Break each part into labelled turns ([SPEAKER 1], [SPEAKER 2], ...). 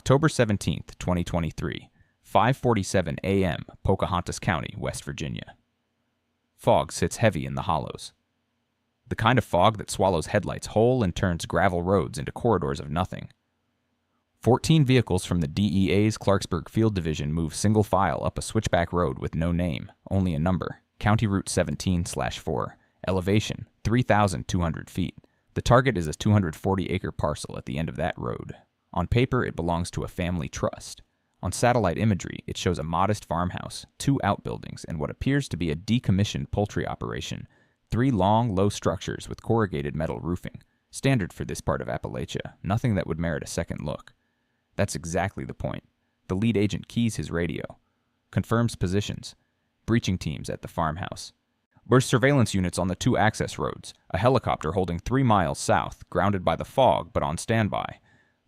[SPEAKER 1] October 17th, 2023, 5:47 a.m., Pocahontas County, West Virginia. Fog sits heavy in the hollows. The kind of fog that swallows headlights whole and turns gravel roads into corridors of nothing. 14 vehicles from the DEA's Clarksburg Field Division move single file up a switchback road with no name, only a number, County Route 17/4, elevation 3,200 feet. The target is a 240-acre parcel at the end of that road. On paper, it belongs to a family trust. On satellite imagery, it shows a modest farmhouse, 2 outbuildings, and what appears to be a decommissioned poultry operation, 3 long, low structures with corrugated metal roofing. Standard for this part of Appalachia, nothing that would merit a second look. That's exactly the point. The lead agent keys his radio, confirms positions, breaching teams at the farmhouse. There's surveillance units on the 2 access roads, a helicopter holding 3 miles south, grounded by the fog but on standby.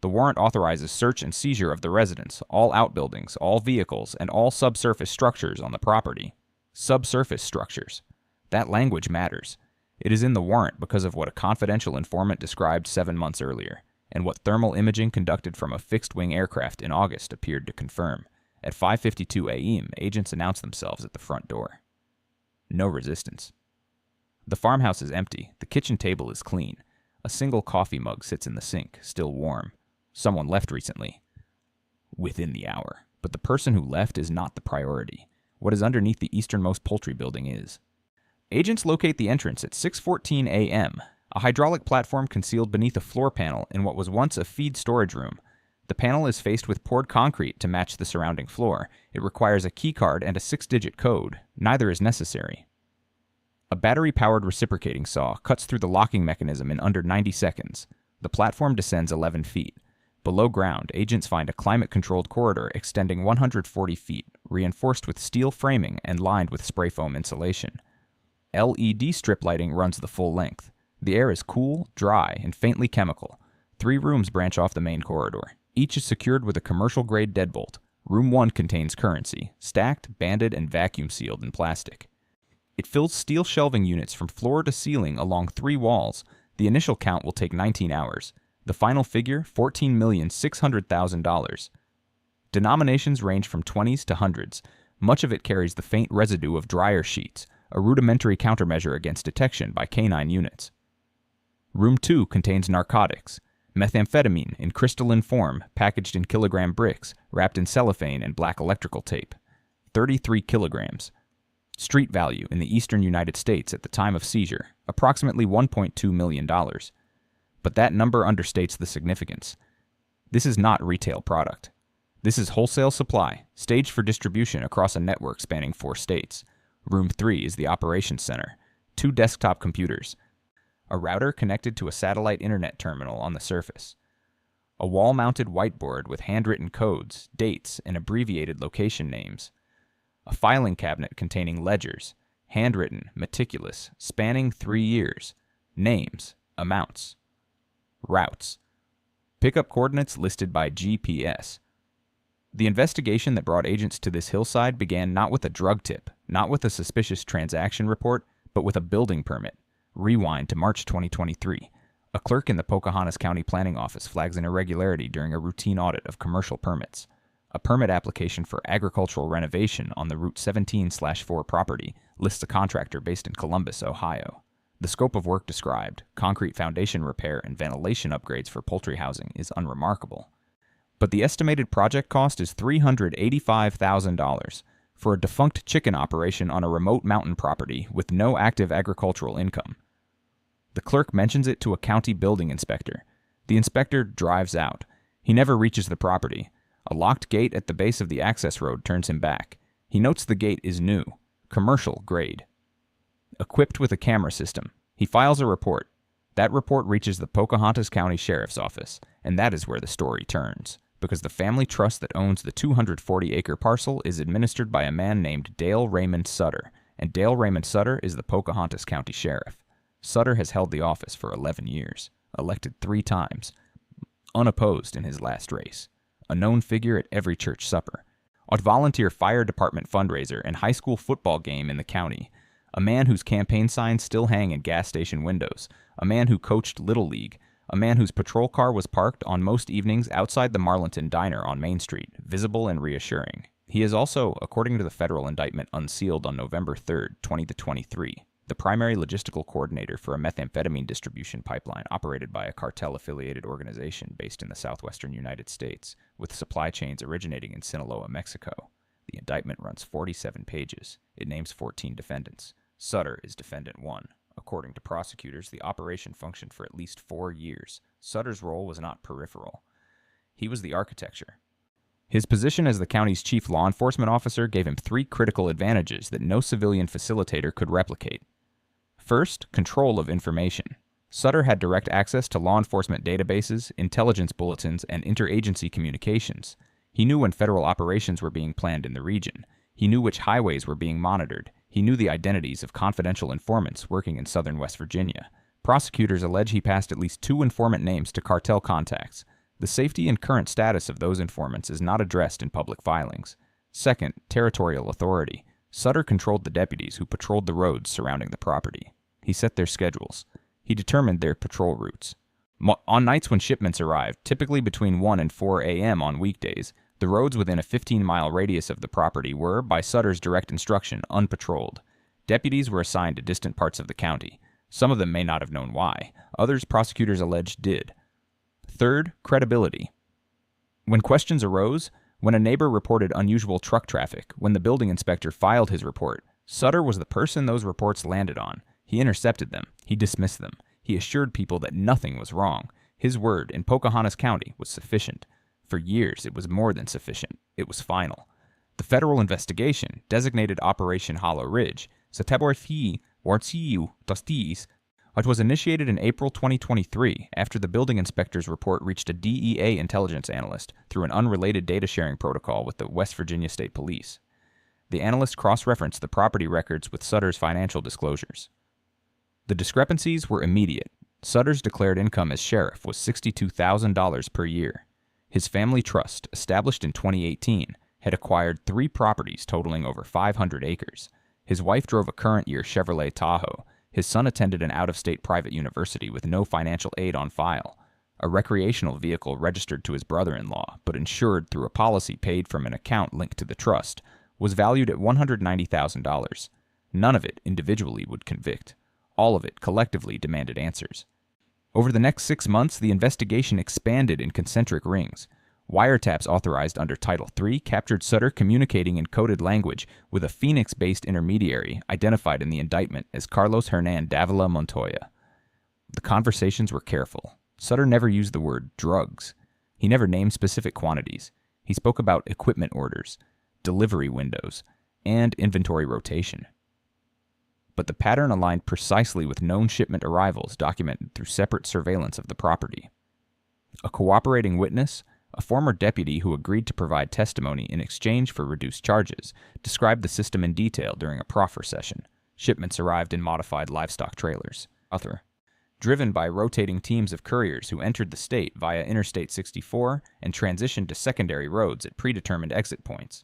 [SPEAKER 1] The warrant authorizes search and seizure of the residence, all outbuildings, all vehicles, and all subsurface structures on the property. Subsurface structures. That language matters. It is in the warrant because of what a confidential informant described 7 months earlier, and what thermal imaging conducted from a fixed-wing aircraft in August appeared to confirm. At 5:52 a.m., agents announced themselves at the front door. No resistance. The farmhouse is empty. The kitchen table is clean. A single coffee mug sits in the sink, still warm. Someone left recently. Within the hour. But the person who left is not the priority. What is underneath the easternmost poultry building is. Agents locate the entrance at 6:14 a.m., a hydraulic platform concealed beneath a floor panel in what was once a feed storage room. The panel is faced with poured concrete to match the surrounding floor. It requires a keycard and a 6-digit code. Neither is necessary. A battery-powered reciprocating saw cuts through the locking mechanism in under 90 seconds. The platform descends 11 feet. Below ground, agents find a climate-controlled corridor extending 140 feet, reinforced with steel framing and lined with spray foam insulation. LED strip lighting runs the full length. The air is cool, dry, and faintly chemical. 3 rooms branch off the main corridor. Each is secured with a commercial-grade deadbolt. Room 1 contains currency, stacked, banded, and vacuum-sealed in plastic. It fills steel shelving units from floor to ceiling along 3 walls. The initial count will take 19 hours. The final figure, $14,600,000. Denominations range from 20s to hundreds. Much of it carries the faint residue of dryer sheets, a rudimentary countermeasure against detection by canine units. Room 2 contains narcotics. Methamphetamine in crystalline form, packaged in kilogram bricks, wrapped in cellophane and black electrical tape. 33 kilograms. Street value in the eastern United States at the time of seizure, approximately $1.2 million. But that number understates the significance. This is not retail product. This is wholesale supply, staged for distribution across a network spanning 4 states. Room 3 is the operations center. 2 desktop computers. A router connected to a satellite internet terminal on the surface. A wall-mounted whiteboard with handwritten codes, dates, and abbreviated location names. A filing cabinet containing ledgers, handwritten, meticulous, spanning 3 years. Names, amounts, routes. Pickup coordinates listed by GPS. The investigation that brought agents to this hillside began not with a drug tip, not with a suspicious transaction report, but with a building permit. Rewind to March 2023. A clerk in the Pocahontas County Planning Office flags an irregularity during a routine audit of commercial permits. A permit application for agricultural renovation on the Route 17/4 property lists a contractor based in Columbus, Ohio. The scope of work described, concrete foundation repair and ventilation upgrades for poultry housing, is unremarkable. But the estimated project cost is $385,000 for a defunct chicken operation on a remote mountain property with no active agricultural income. The clerk mentions it to a county building inspector. The inspector drives out. He never reaches the property. A locked gate at the base of the access road turns him back. He notes the gate is new, commercial grade. Equipped with a camera system, he files a report. That report reaches the Pocahontas County Sheriff's Office, and that is where the story turns, because the family trust that owns the 240-acre parcel is administered by a man named Dale Raymond Sutter, and Dale Raymond Sutter is the Pocahontas County Sheriff. Sutter has held the office for 11 years, elected 3 times, unopposed in his last race, a known figure at every church supper, a volunteer fire department fundraiser and high school football game in the county, a man whose campaign signs still hang in gas station windows, a man who coached Little League, a man whose patrol car was parked on most evenings outside the Marlinton Diner on Main Street, visible and reassuring. He is also, according to the federal indictment unsealed on November 3, 2023, the primary logistical coordinator for a methamphetamine distribution pipeline operated by a cartel-affiliated organization based in the southwestern United States, with supply chains originating in Sinaloa, Mexico. The indictment runs 47 pages. It names 14 defendants. Sutter is defendant 1. According to prosecutors, the operation functioned for at least 4 years. Sutter's role was not peripheral. He was the architecture. His position as the county's chief law enforcement officer gave him 3 critical advantages that no civilian facilitator could replicate. First, control of information. Sutter had direct access to law enforcement databases, intelligence bulletins, and interagency communications. He knew when federal operations were being planned in the region. He knew which highways were being monitored. He knew the identities of confidential informants working in southern West Virginia. Prosecutors allege he passed at least 2 informant names to cartel contacts. The safety and current status of those informants is not addressed in public filings. Second, territorial authority. Sutter controlled the deputies who patrolled the roads surrounding the property. He set their schedules. He determined their patrol routes. On nights when shipments arrived, typically between 1 and 4 a.m. on weekdays, the roads within a 15-mile radius of the property were, by Sutter's direct instruction, unpatrolled. Deputies were assigned to distant parts of the county. Some of them may not have known why. Others, prosecutors allege, did. Third, credibility. When questions arose, when a neighbor reported unusual truck traffic, when the building inspector filed his report, Sutter was the person those reports landed on. He intercepted them. He dismissed them. He assured people that nothing was wrong. His word in Pocahontas County was sufficient. For years, it was more than sufficient. It was final. The federal investigation, designated Operation Hollow Ridge, it was initiated in April 2023 after the building inspector's report reached a DEA intelligence analyst through an unrelated data-sharing protocol with the West Virginia State Police. The analyst cross-referenced the property records with Sutter's financial disclosures. The discrepancies were immediate. Sutter's declared income as sheriff was $62,000 per year. His family trust, established in 2018, had acquired 3 properties totaling over 500 acres. His wife drove a current year Chevrolet Tahoe. His son attended an out-of-state private university with no financial aid on file. A recreational vehicle registered to his brother-in-law, but insured through a policy paid from an account linked to the trust, was valued at $190,000. None of it individually would convict. All of it collectively demanded answers. Over the next 6 months, the investigation expanded in concentric rings. Wiretaps authorized under Title III captured Sutter communicating in coded language with a Phoenix-based intermediary identified in the indictment as Carlos Hernan Davila Montoya. The conversations were careful. Sutter never used the word drugs. He never named specific quantities. He spoke about equipment orders, delivery windows, and inventory rotation. But the pattern aligned precisely with known shipment arrivals documented through separate surveillance of the property. A cooperating witness, a former deputy who agreed to provide testimony in exchange for reduced charges, described the system in detail during a proffer session. Shipments arrived in modified livestock trailers. Driven by rotating teams of couriers who entered the state via Interstate 64 and transitioned to secondary roads at predetermined exit points.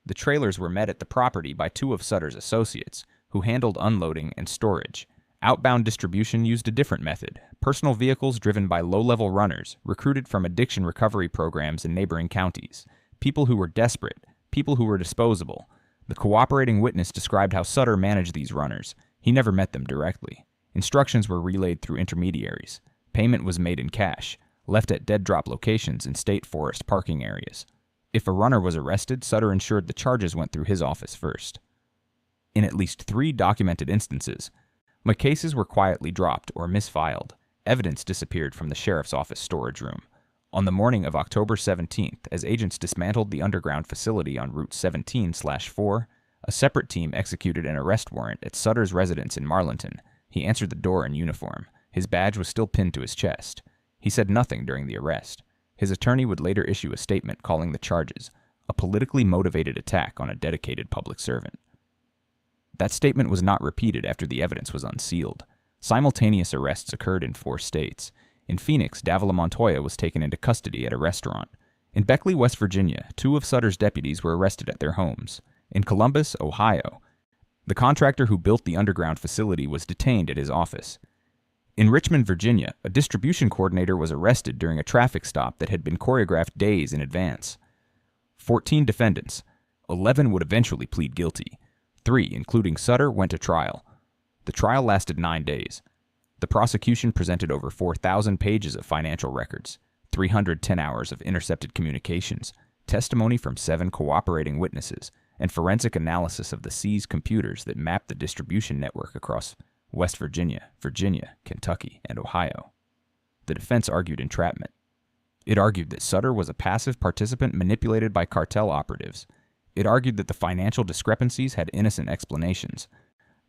[SPEAKER 1] The trailers were met at the property by 2 of Sutter's associates, who handled unloading and storage. Outbound distribution used a different method, personal vehicles driven by low-level runners, recruited from addiction recovery programs in neighboring counties, people who were desperate, people who were disposable. The cooperating witness described how Sutter managed these runners. He never met them directly. Instructions were relayed through intermediaries. Payment was made in cash, left at dead-drop locations in state forest parking areas. If a runner was arrested, Sutter ensured the charges went through his office first. In at least 3 documented instances, my cases were quietly dropped or misfiled. Evidence disappeared from the sheriff's office storage room. On the morning of October 17th, as agents dismantled the underground facility on Route 17/4, a separate team executed an arrest warrant at Sutter's residence in Marlinton. He answered the door in uniform. His badge was still pinned to his chest. He said nothing during the arrest. His attorney would later issue a statement calling the charges a politically motivated attack on a dedicated public servant. That statement was not repeated after the evidence was unsealed. Simultaneous arrests occurred in 4 states. In Phoenix, Davila Montoya was taken into custody at a restaurant. In Beckley, West Virginia, 2 of Sutter's deputies were arrested at their homes. In Columbus, Ohio, the contractor who built the underground facility was detained at his office. In Richmond, Virginia, a distribution coordinator was arrested during a traffic stop that had been choreographed days in advance. 14 defendants, 11 would eventually plead guilty. 3, including Sutter, went to trial. The trial lasted 9 days. The prosecution presented over 4,000 pages of financial records, 310 hours of intercepted communications, testimony from 7 cooperating witnesses, and forensic analysis of the seized computers that mapped the distribution network across West Virginia, Kentucky, and Ohio. The defense argued entrapment. It argued that Sutter was a passive participant manipulated by cartel operatives. It argued that the financial discrepancies had innocent explanations.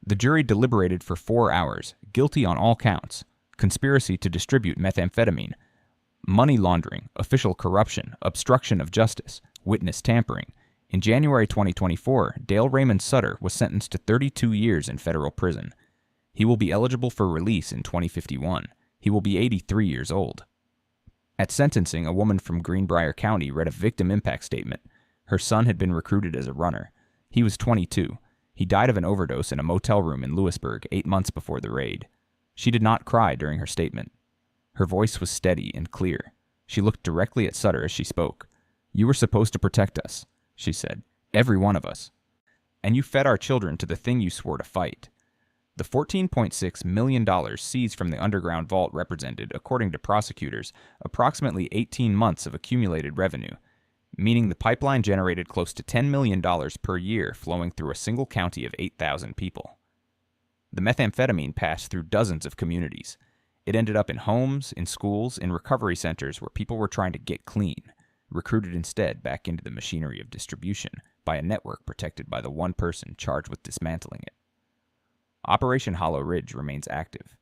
[SPEAKER 1] The jury deliberated for 4 hours, guilty on all counts: conspiracy to distribute methamphetamine, money laundering, official corruption, obstruction of justice, witness tampering. In January 2024, Dale Raymond Sutter was sentenced to 32 years in federal prison. He will be eligible for release in 2051. He will be 83 years old. At sentencing, a woman from Greenbrier County read a victim impact statement. Her son had been recruited as a runner. He was 22. He died of an overdose in a motel room in Lewisburg 8 months before the raid. She did not cry during her statement. Her voice was steady and clear. She looked directly at Sutter as she spoke. "You were supposed to protect us," she said. "Every one of us. And you fed our children to the thing you swore to fight." The $14.6 million seized from the underground vault represented, according to prosecutors, approximately 18 months of accumulated revenue, meaning the pipeline generated close to $10 million per year flowing through a single county of 8,000 people. The methamphetamine passed through dozens of communities. It ended up in homes, in schools, in recovery centers where people were trying to get clean, recruited instead back into the machinery of distribution by a network protected by the one person charged with dismantling it. Operation Hollow Ridge remains active.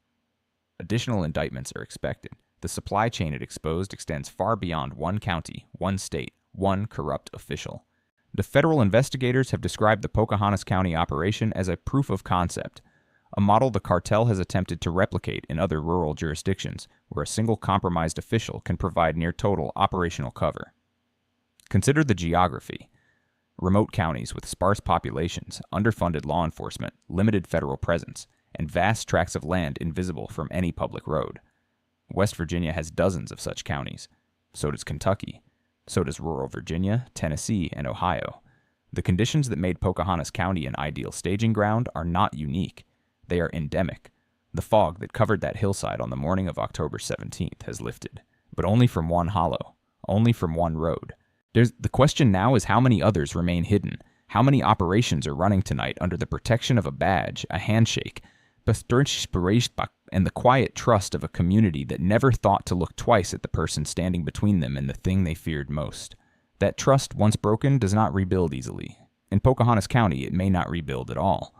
[SPEAKER 1] Additional indictments are expected. The supply chain it exposed extends far beyond one county, one state, one corrupt official. The federal investigators have described the Pocahontas County operation as a proof of concept, a model the cartel has attempted to replicate in other rural jurisdictions where a single compromised official can provide near-total operational cover. Consider the geography. Remote counties with sparse populations, underfunded law enforcement, limited federal presence, and vast tracts of land invisible from any public road. West Virginia has dozens of such counties. So does Kentucky. So does rural Virginia, Tennessee, and Ohio. The conditions that made Pocahontas County an ideal staging ground are not unique. They are endemic. The fog that covered that hillside on the morning of October 17th has lifted, but only from one hollow, only from one road. The question now is how many others remain hidden, how many operations are running tonight under the protection of a badge, a handshake, and the quiet trust of a community that never thought to look twice at the person standing between them and the thing they feared most. That trust, once broken, does not rebuild easily. In Pocahontas County, it may not rebuild at all.